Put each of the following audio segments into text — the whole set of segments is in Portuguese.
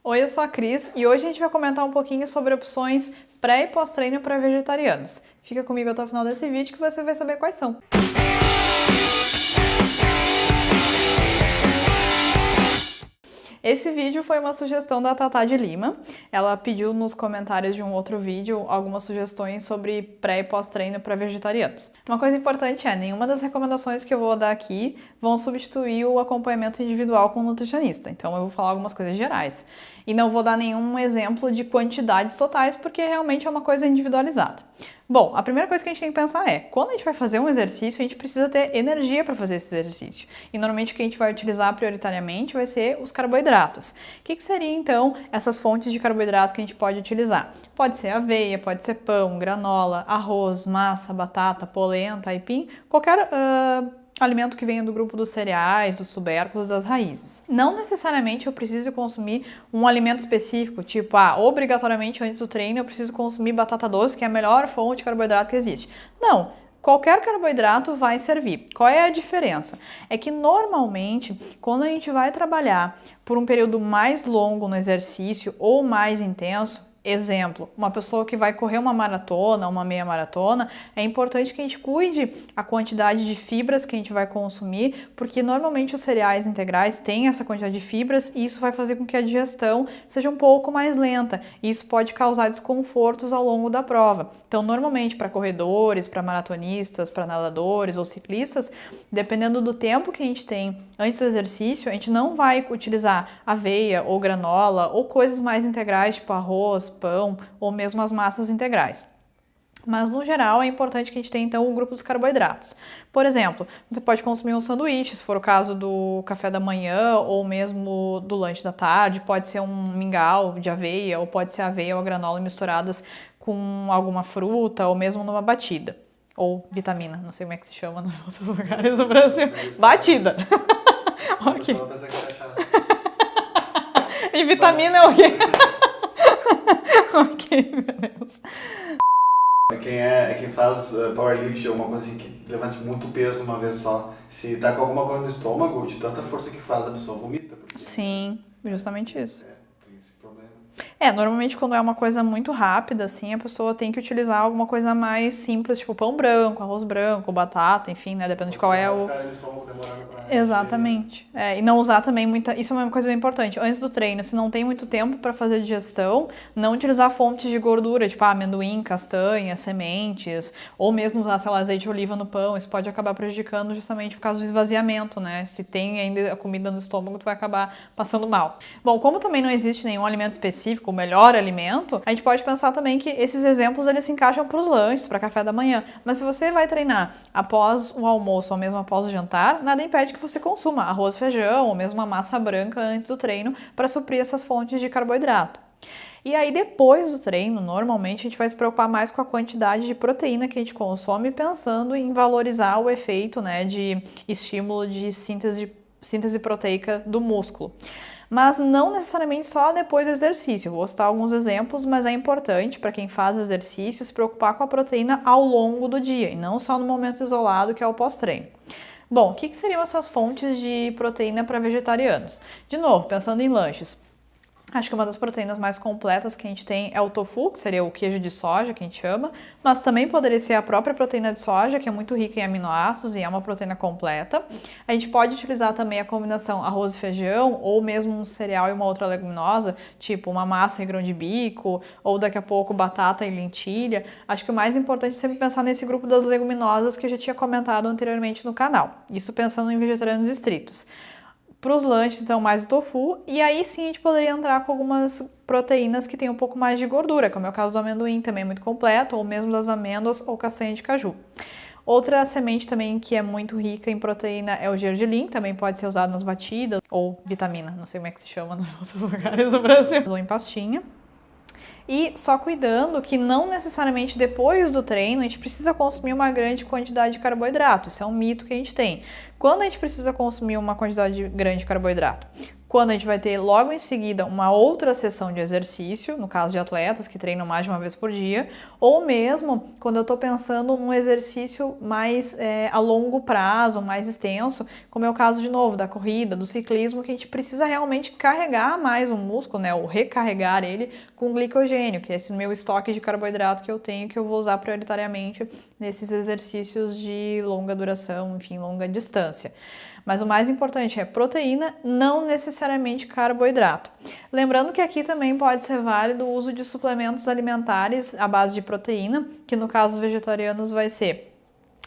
Oi, eu sou a Cris e hoje a gente vai comentar um pouquinho sobre opções pré e pós-treino para vegetarianos. Fica comigo até o final desse vídeo que você vai saber quais são. Esse vídeo foi uma sugestão da Tatá de Lima. Ela pediu nos comentários de um outro vídeo algumas sugestões sobre pré e pós-treino para vegetarianos. Uma coisa importante é, nenhuma das recomendações que eu vou dar aqui vão substituir o acompanhamento individual com o nutricionista. Então eu vou falar algumas coisas gerais. E não vou dar nenhum exemplo de quantidades totais, porque realmente é uma coisa individualizada. Bom, a primeira coisa que a gente tem que pensar é, quando a gente vai fazer um exercício, a gente precisa ter energia para fazer esse exercício. E normalmente o que a gente vai utilizar prioritariamente vai ser os carboidratos. O que seria então essas fontes de carboidrato que a gente pode utilizar? Pode ser aveia, pode ser pão, granola, arroz, massa, batata, polenta, aipim, qualquer alimento que venha do grupo dos cereais, dos tubérculos, das raízes. Não necessariamente eu preciso consumir um alimento específico, tipo, obrigatoriamente antes do treino eu preciso consumir batata doce, que é a melhor fonte de carboidrato que existe. Não, qualquer carboidrato vai servir. Qual é a diferença? É que normalmente, quando a gente vai trabalhar por um período mais longo no exercício ou mais intenso, exemplo, uma pessoa que vai correr uma maratona, uma meia maratona, é importante que a gente cuide a quantidade de fibras que a gente vai consumir, porque normalmente os cereais integrais têm essa quantidade de fibras e isso vai fazer com que a digestão seja um pouco mais lenta e isso pode causar desconfortos ao longo da prova. Então, normalmente para corredores, para maratonistas, para nadadores ou ciclistas, dependendo do tempo que a gente tem antes do exercício, a gente não vai utilizar aveia ou granola ou coisas mais integrais, tipo arroz, pão ou mesmo as massas integrais. Mas, no geral, é importante que a gente tenha, então, o grupo dos carboidratos. Por exemplo, você pode consumir um sanduíche, se for o caso do café da manhã ou mesmo do lanche da tarde. Pode ser um mingau de aveia ou pode ser aveia ou granola misturadas com alguma fruta ou mesmo numa batida. Ou vitamina, não sei como é que se chama nos outros lugares do Brasil. Batida! Ok. E vitamina é o quê? Ok, beleza. Quem faz powerlift ou alguma coisa assim que levante muito peso uma vez só, se tá com alguma coisa no estômago, de tanta força que faz, a pessoa vomita. Sim, justamente isso. Tem esse problema. Normalmente quando é uma coisa muito rápida, assim, a pessoa tem que utilizar alguma coisa mais simples, tipo pão branco, arroz branco, batata, enfim, né, dependendo de qual é o... Exatamente. E não usar também muita... Isso é uma coisa bem importante. Antes do treino, se não tem muito tempo para fazer digestão, não utilizar fontes de gordura, tipo amendoim, castanha, sementes, ou mesmo usar, sei lá, azeite de oliva no pão. Isso pode acabar prejudicando justamente por causa do esvaziamento, né? Se tem ainda a comida no estômago, tu vai acabar passando mal. Bom, como também não existe nenhum alimento específico, o melhor alimento, a gente pode pensar também que esses exemplos, eles se encaixam para os lanches, para café da manhã. Mas se você vai treinar após o almoço ou mesmo após o jantar, nada impede que você consuma arroz, feijão ou mesmo uma massa branca antes do treino para suprir essas fontes de carboidrato. E aí depois do treino, normalmente a gente vai se preocupar mais com a quantidade de proteína que a gente consome, pensando em valorizar o efeito, né, de estímulo de síntese proteica do músculo. Mas não necessariamente só depois do exercício. Eu vou citar alguns exemplos, mas é importante para quem faz exercício se preocupar com a proteína ao longo do dia e não só no momento isolado que é o pós-treino. Bom, o que seriam essas fontes de proteína para vegetarianos? De novo, pensando em lanches. Acho que uma das proteínas mais completas que a gente tem é o tofu, que seria o queijo de soja, que a gente chama, mas também poderia ser a própria proteína de soja, que é muito rica em aminoácidos e é uma proteína completa. A gente pode utilizar também a combinação arroz e feijão, ou mesmo um cereal e uma outra leguminosa, tipo uma massa em grão de bico, ou daqui a pouco batata e lentilha. Acho que o mais importante é sempre pensar nesse grupo das leguminosas que eu já tinha comentado anteriormente no canal. Isso pensando em vegetarianos estritos. Para os lanches, então, mais o tofu, e aí sim a gente poderia entrar com algumas proteínas que tem um pouco mais de gordura, como é o caso do amendoim, também muito completo, ou mesmo das amêndoas ou castanha de caju. Outra semente também que é muito rica em proteína é o gergelim, também pode ser usado nas batidas, ou vitamina, não sei como é que se chama nos outros lugares do Brasil, ou em pastinha. E só cuidando que não necessariamente depois do treino a gente precisa consumir uma grande quantidade de carboidrato. Isso é um mito que a gente tem. Quando a gente precisa consumir uma quantidade grande de carboidrato? quando a gente vai ter logo em seguida uma outra sessão de exercício, no caso de atletas que treinam mais de uma vez por dia, ou mesmo quando eu tô pensando num exercício mais a longo prazo, mais extenso, como é o caso de novo da corrida, do ciclismo, que a gente precisa realmente carregar mais o músculo, né, ou recarregar ele com glicogênio, que é esse meu estoque de carboidrato que eu tenho, que eu vou usar prioritariamente nesses exercícios de longa duração, enfim, longa distância. Mas o mais importante é proteína, não necessariamente carboidrato. Lembrando que aqui também pode ser válido o uso de suplementos alimentares à base de proteína, que no caso dos vegetarianos vai ser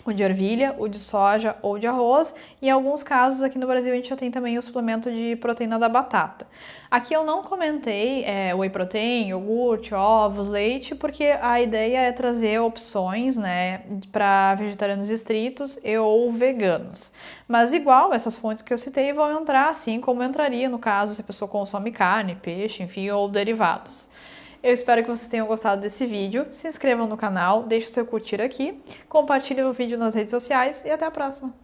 o de ervilha, o de soja ou de arroz, e em alguns casos aqui no Brasil a gente já tem também o suplemento de proteína da batata. Aqui eu não comentei whey protein, iogurte, ovos, leite, porque a ideia é trazer opções, né, para vegetarianos estritos e ou veganos. Mas igual, essas fontes que eu citei vão entrar assim como entraria no caso se a pessoa consome carne, peixe, enfim, ou derivados. Eu espero que vocês tenham gostado desse vídeo. Se inscrevam no canal, deixe o seu curtir aqui, compartilhe o vídeo nas redes sociais e até a próxima!